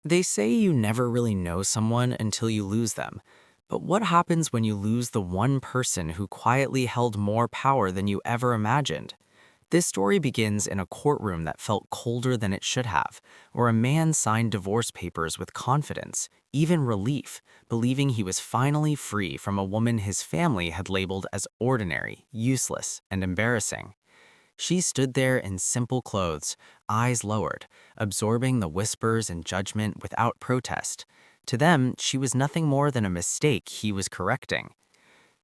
They say you never really know someone until you lose them. But what happens when you lose the one person who quietly held more power than you ever imagined? This story begins in a courtroom that felt colder than it should have, where a man signed divorce papers with confidence, even relief, believing he was finally free from a woman his family had labeled as ordinary, useless, and embarrassing. She stood there in simple clothes, eyes lowered, absorbing the whispers and judgment without protest. To them, she was nothing more than a mistake he was correcting.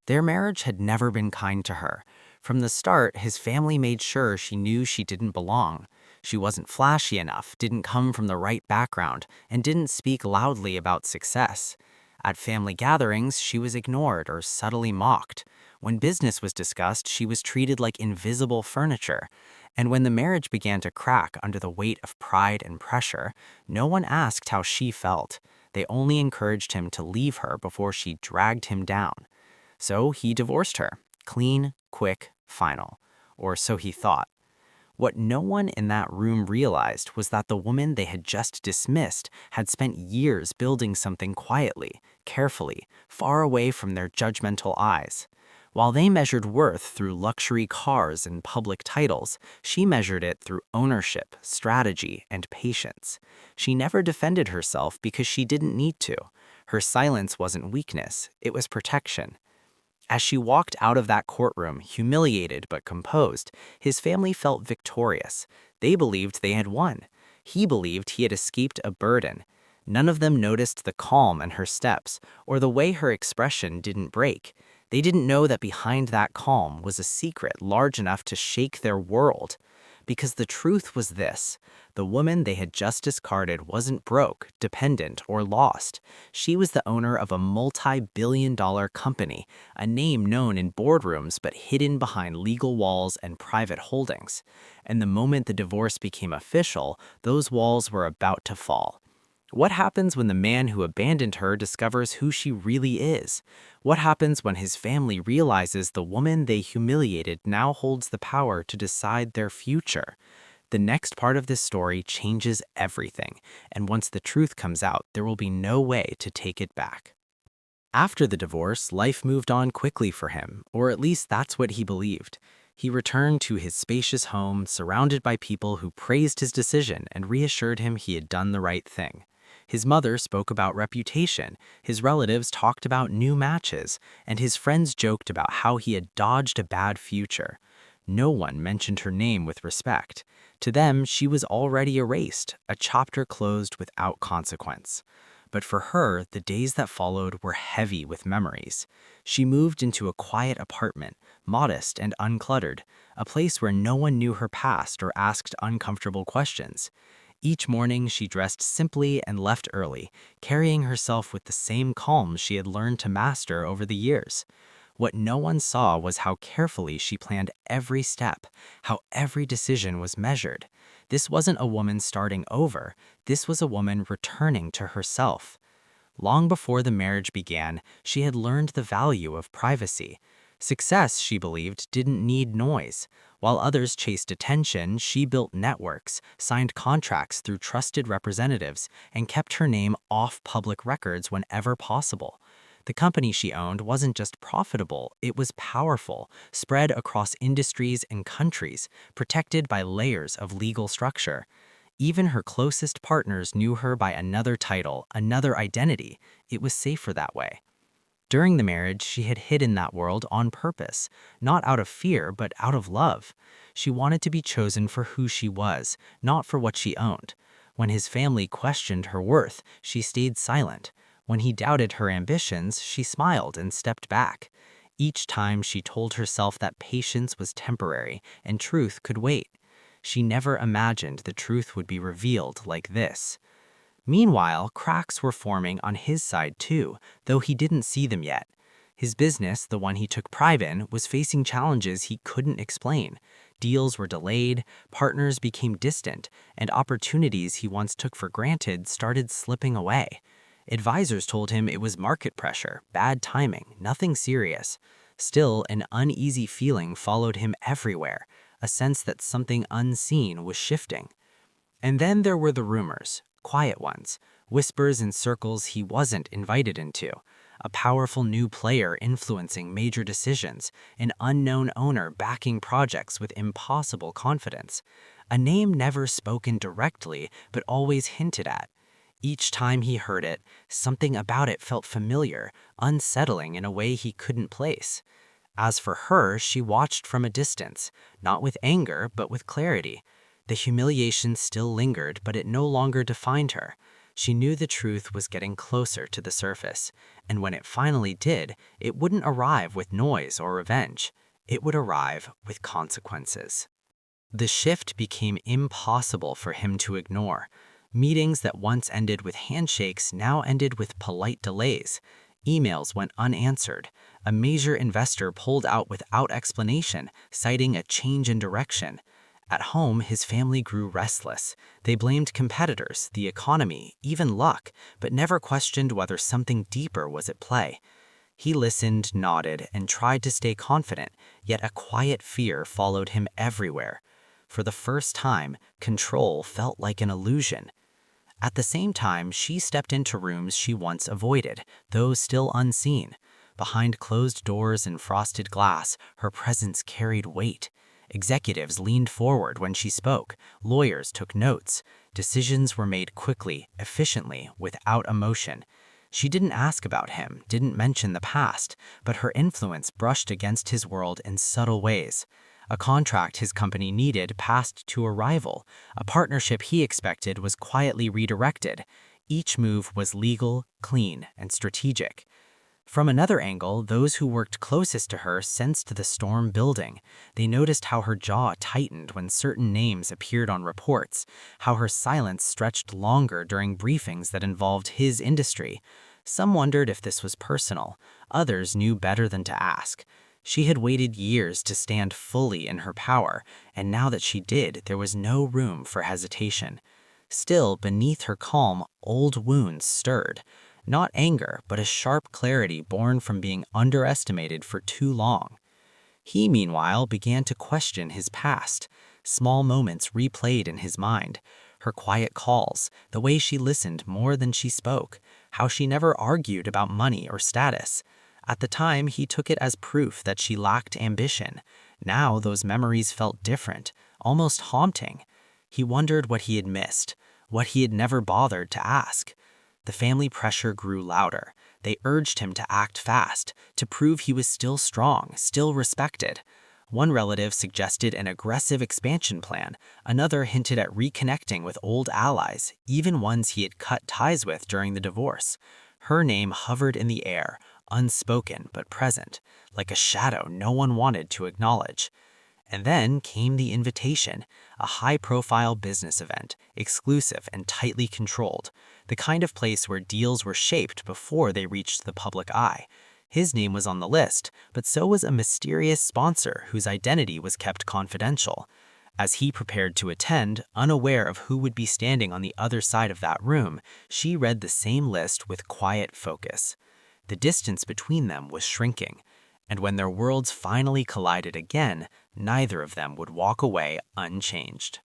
Their marriage had never been kind to her. From the start, his family made sure she knew she didn't belong. She wasn't flashy enough, didn't come from the right background, and didn't speak loudly about success. At family gatherings, she was ignored or subtly mocked. When business was discussed, she was treated like invisible furniture. And when the marriage began to crack under the weight of pride and pressure, no one asked how she felt. They only encouraged him to leave her before she dragged him down. So he divorced her. Clean, quick, final. Or so he thought. What no one in that room realized was that the woman they had just dismissed had spent years building something quietly, carefully, far away from their judgmental eyes. While they measured worth through luxury cars and public titles, she measured it through ownership, strategy, and patience. She never defended herself because she didn't need to. Her silence wasn't weakness, it was protection. As she walked out of that courtroom, humiliated but composed, his family felt victorious. They believed they had won. He believed he had escaped a burden. None of them noticed the calm in her steps or the way her expression didn't break. They didn't know that behind that calm was a secret large enough to shake their world. Because the truth was this: the woman they had just discarded wasn't broke, dependent, or lost. She was the owner of a multi-billion-dollar company, a name known in boardrooms but hidden behind legal walls and private holdings. And the moment the divorce became official, those walls were about to fall. What happens when the man who abandoned her discovers who she really is? What happens when his family realizes the woman they humiliated now holds the power to decide their future? The next part of this story changes everything, and once the truth comes out, there will be no way to take it back. After the divorce, life moved on quickly for him, or at least that's what he believed. He returned to his spacious home, surrounded by people who praised his decision and reassured him he had done the right thing. His mother spoke about reputation, his relatives talked about new matches, and his friends joked about how he had dodged a bad future. No one mentioned her name with respect. To them, she was already erased, a chapter closed without consequence. But for her, the days that followed were heavy with memories. She moved into a quiet apartment, modest and uncluttered, a place where no one knew her past or asked uncomfortable questions. Each morning, she dressed simply and left early, carrying herself with the same calm she had learned to master over the years. What no one saw was how carefully she planned every step, how every decision was measured. This wasn't a woman starting over, this was a woman returning to herself. Long before the marriage began, she had learned the value of privacy. Success, she believed, didn't need noise. While others chased attention, she built networks, signed contracts through trusted representatives, and kept her name off public records whenever possible. The company she owned wasn't just profitable, it was powerful, spread across industries and countries, protected by layers of legal structure. Even her closest partners knew her by another title, another identity. It was safer that way. During the marriage, she had hidden that world on purpose, not out of fear, but out of love. She wanted to be chosen for who she was, not for what she owned. When his family questioned her worth, she stayed silent. When he doubted her ambitions, she smiled and stepped back. Each time she told herself that patience was temporary and truth could wait. She never imagined the truth would be revealed like this. Meanwhile, cracks were forming on his side too, though he didn't see them yet. His business, the one he took pride in, was facing challenges he couldn't explain. Deals were delayed, partners became distant, and opportunities he once took for granted started slipping away. Advisors told him it was market pressure, bad timing, nothing serious. Still, an uneasy feeling followed him everywhere, a sense that something unseen was shifting. And then there were the rumors, quiet ones, whispers in circles he wasn't invited into, a powerful new player influencing major decisions, an unknown owner backing projects with impossible confidence, a name never spoken directly but always hinted at. Each time he heard it, something about it felt familiar, unsettling in a way he couldn't place. As for her, she watched from a distance, not with anger, but with clarity. The humiliation still lingered, but it no longer defined her. She knew the truth was getting closer to the surface, and when it finally did, it wouldn't arrive with noise or revenge. It would arrive with consequences. The shift became impossible for him to ignore. Meetings that once ended with handshakes now ended with polite delays. Emails went unanswered. A major investor pulled out without explanation, citing a change in direction. At home, his family grew restless. They blamed competitors, the economy, even luck, but never questioned whether something deeper was at play. He listened, nodded, and tried to stay confident, yet a quiet fear followed him everywhere. For the first time, control felt like an illusion. At the same time, she stepped into rooms she once avoided, though still unseen. Behind closed doors and frosted glass, her presence carried weight. Executives leaned forward when she spoke, lawyers took notes. Decisions were made quickly, efficiently, without emotion. She didn't ask about him, didn't mention the past, but her influence brushed against his world in subtle ways. A contract his company needed passed to a rival. A partnership he expected was quietly redirected. Each move was legal, clean, and strategic. From another angle, those who worked closest to her sensed the storm building. They noticed how her jaw tightened when certain names appeared on reports, how her silence stretched longer during briefings that involved his industry. Some wondered if this was personal. Others knew better than to ask. She had waited years to stand fully in her power, and now that she did, there was no room for hesitation. Still, beneath her calm, old wounds stirred. Not anger, but a sharp clarity born from being underestimated for too long. He, meanwhile, began to question his past. Small moments replayed in his mind. Her quiet calls, the way she listened more than she spoke, how she never argued about money or status. At the time, he took it as proof that she lacked ambition. Now, those memories felt different, almost haunting. He wondered what he had missed, what he had never bothered to ask. The family pressure grew louder. They urged him to act fast, to prove he was still strong, still respected. One relative suggested an aggressive expansion plan. Another hinted at reconnecting with old allies, even ones he had cut ties with during the divorce. Her name hovered in the air, unspoken but present, like a shadow no one wanted to acknowledge. And then came the invitation, a high-profile business event, exclusive and tightly controlled, the kind of place where deals were shaped before they reached the public eye. His name was on the list, but so was a mysterious sponsor whose identity was kept confidential. As he prepared to attend, unaware of who would be standing on the other side of that room, she read the same list with quiet focus. The distance between them was shrinking, and when their worlds finally collided again, neither of them would walk away unchanged.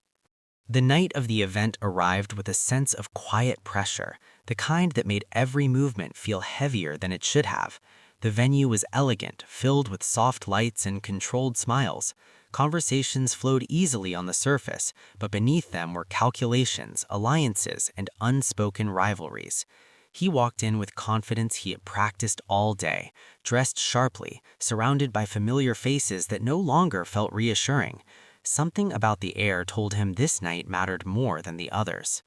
The night of the event arrived with a sense of quiet pressure, the kind that made every movement feel heavier than it should have. The venue was elegant, filled with soft lights and controlled smiles. Conversations flowed easily on the surface, but beneath them were calculations, alliances, and unspoken rivalries. He walked in with confidence he had practiced all day, dressed sharply, surrounded by familiar faces that no longer felt reassuring. Something about the air told him this night mattered more than the others.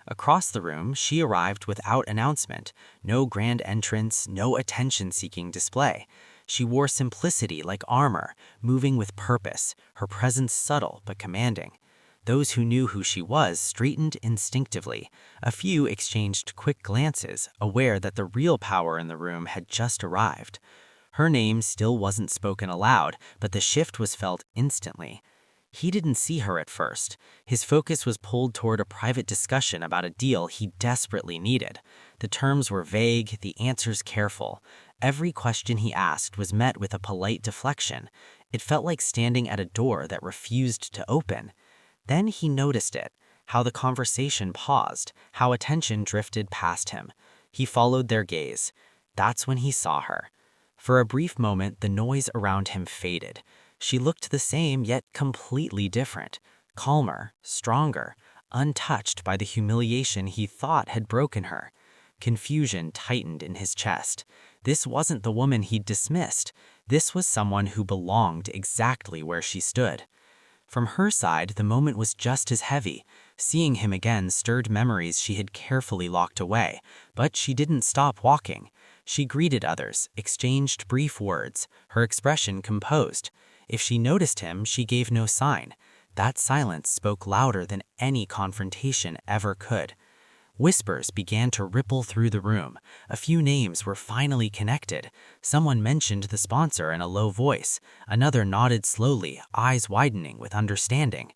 Across the room, she arrived without announcement, no grand entrance, no attention-seeking display. She wore simplicity like armor, moving with purpose, her presence subtle but commanding. Those who knew who she was straightened instinctively. A few exchanged quick glances, aware that the real power in the room had just arrived. Her name still wasn't spoken aloud, but the shift was felt instantly. He didn't see her at first. His focus was pulled toward a private discussion about a deal he desperately needed. The terms were vague, the answers careful. Every question he asked was met with a polite deflection. It felt like standing at a door that refused to open. Then he noticed it, how the conversation paused, how attention drifted past him. He followed their gaze. That's when he saw her. For a brief moment, the noise around him faded. She looked the same, yet completely different. Calmer, stronger, untouched by the humiliation he thought had broken her. Confusion tightened in his chest. This wasn't the woman he'd dismissed. This was someone who belonged exactly where she stood. From her side, the moment was just as heavy. Seeing him again stirred memories she had carefully locked away, but she didn't stop walking. She greeted others, exchanged brief words, her expression composed. If she noticed him, she gave no sign. That silence spoke louder than any confrontation ever could. Whispers began to ripple through the room. A few names were finally connected. Someone mentioned the sponsor in a low voice. Another nodded slowly, eyes widening with understanding.